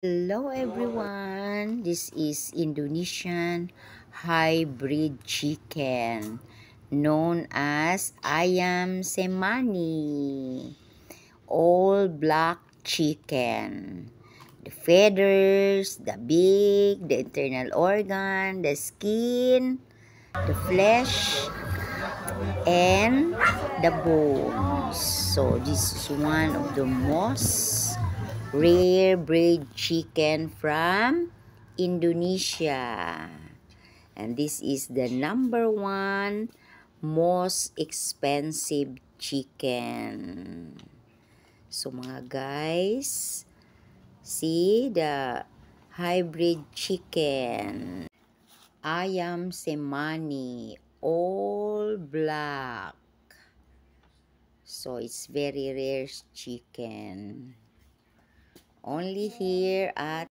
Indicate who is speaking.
Speaker 1: Hello everyone, this is Indonesian hybrid chicken known as ayam semani, all black chicken. The feathers, the beak, the internal organ, the skin, the flesh, and the bones. So this is one of the most rare breed chicken from Indonesia. And this is the number one most expensive chicken. So mga guys, see the hybrid chicken. Ayam semani, all black. So it's very rare chicken. Only here at